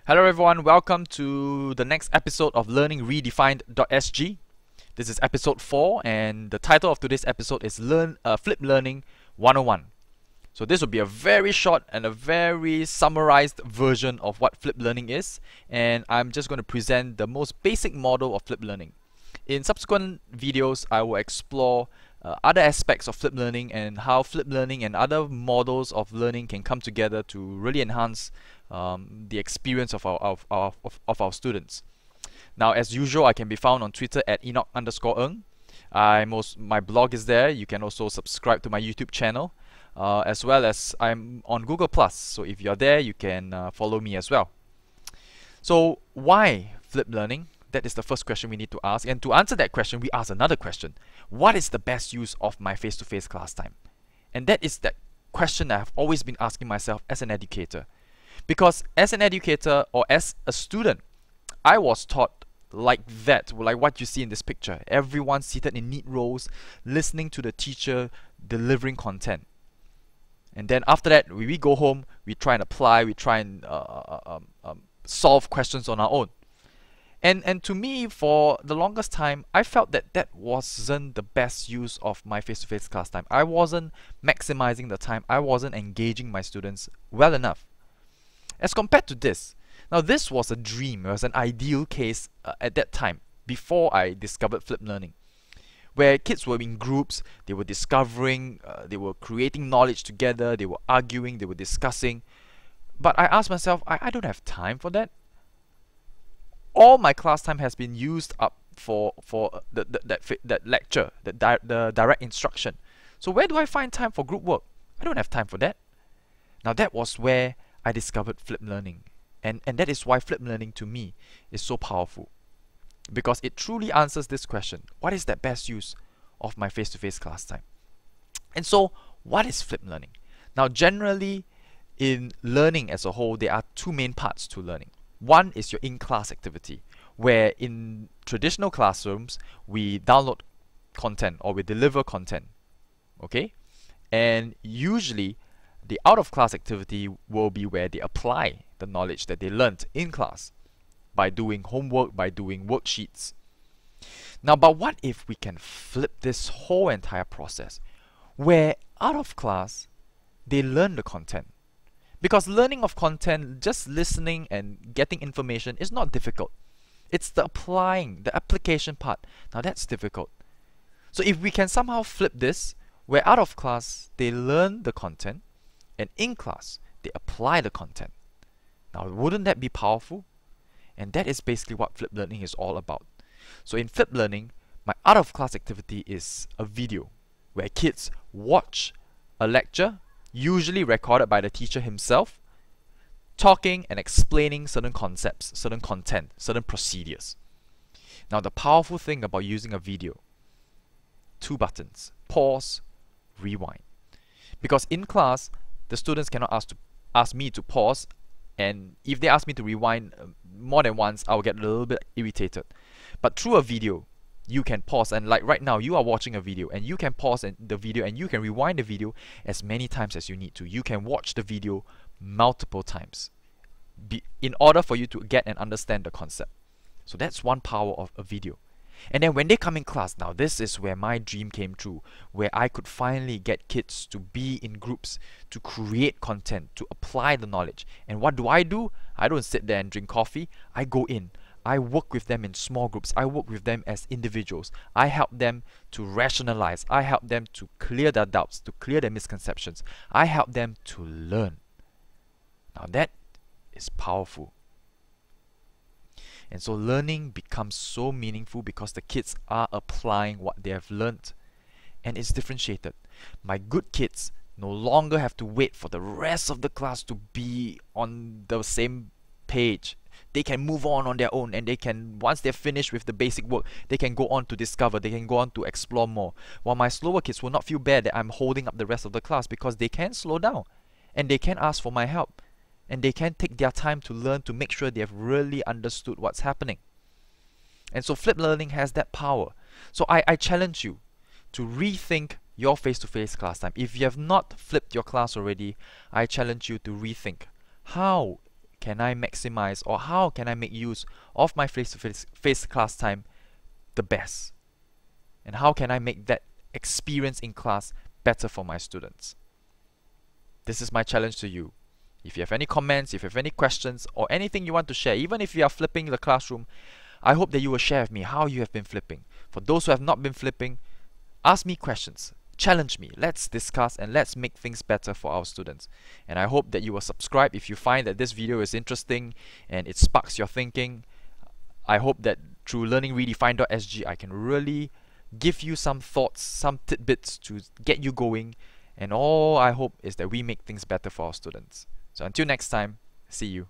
Hello everyone, welcome to the next episode of Learning Redefined.SG. This is episode 4 and the title of today's episode is Flip Learning 101. So this will be a very short and a very summarized version of what flip learning is, and I'm just going to present the most basic model of flip learning. In subsequent videos, I will explore other aspects of flip learning and how flip learning and other models of learning can come together to really enhance the experience of our students. Now, as usual, I can be found on Twitter at Enoch_Ng. My blog is there. You can also subscribe to my YouTube channel, as well as I'm on Google+. So if you're there, you can follow me as well. So why flip learning? That is the first question we need to ask. And to answer that question, we ask another question. What is the best use of my face-to-face class time? And that is that question that I've always been asking myself as an educator. Because as an educator or as a student, I was taught like that, like what you see in this picture. Everyone seated in neat rows, listening to the teacher delivering content. And then after that, we go home, we try and apply, we try and solve questions on our own. And to me, for the longest time, I felt that that wasn't the best use of my face-to-face class time. I wasn't maximizing the time. I wasn't engaging my students well enough. As compared to this, now this was a dream, it was an ideal case at that time, before I discovered flip learning, where kids were in groups, they were discovering, they were creating knowledge together, they were arguing, they were discussing. But I asked myself, I don't have time for that. All my class time has been used up for that lecture, the direct instruction. So where do I find time for group work? I don't have time for that. Now that was where I discovered flip learning. And that is why flip learning to me is so powerful. Because it truly answers this question. What is that best use of my face-to-face class time? And so, what is flip learning? Now generally, in learning as a whole, there are two main parts to learning. One is your in-class activity, where in traditional classrooms, we download content or we deliver content, okay? And usually, the out-of-class activity will be where they apply the knowledge that they learnt in class by doing homework, by doing worksheets. Now, but what if we can flip this whole entire process, where out of class, they learn the content? Because learning of content, just listening and getting information is not difficult. It's the applying, the application part. Now that's difficult. So if we can somehow flip this, where out of class, they learn the content, and in class, they apply the content. Now wouldn't that be powerful? And that is basically what flip learning is all about. So in flip learning, my out of class activity is a video, where kids watch a lecture, usually recorded by the teacher himself, talking and explaining certain concepts, certain content, certain procedures. Now the powerful thing about using a video, two buttons, pause, rewind. Because in class, the students cannot ask me to pause, and if they ask me to rewind more than once, I will get a little bit irritated. But through a video, you can pause, and like right now, you are watching a video, and you can pause the video, and you can rewind the video as many times as you need to. You can watch the video multiple times in order for you to get and understand the concept. So that's one power of a video. And then when they come in class, now this is where my dream came true, where I could finally get kids to be in groups, to create content, to apply the knowledge. And what do? I don't sit there and drink coffee. I go in. I work with them in small groups. I work with them as individuals. I help them to rationalize. I help them to clear their doubts, to clear their misconceptions. I help them to learn. Now that is powerful. And so learning becomes so meaningful because the kids are applying what they have learned. And it's differentiated. My good kids no longer have to wait for the rest of the class to be on the same page. They can move on their own, and they can, once they're finished with the basic work, they can go on to discover, they can go on to explore more. While my slower kids will not feel bad that I'm holding up the rest of the class, because they can slow down and they can ask for my help. And they can take their time to learn, to make sure they have really understood what's happening. And so flip learning has that power. So I challenge you to rethink your face-to-face class time. If you have not flipped your class already, I challenge you to rethink how can I maximize, or how can I make use of my face-to-face class time the best? And how can I make that experience in class better for my students? This is my challenge to you. If you have any comments, if you have any questions, or anything you want to share, even if you are flipping the classroom, I hope that you will share with me how you have been flipping. For those who have not been flipping, ask me questions, challenge me, let's discuss and let's make things better for our students. And I hope that you will subscribe if you find that this video is interesting and it sparks your thinking. I hope that through learning Redefined.SG, I can really give you some thoughts, some tidbits to get you going, and all I hope is that we make things better for our students. So until next time, see you.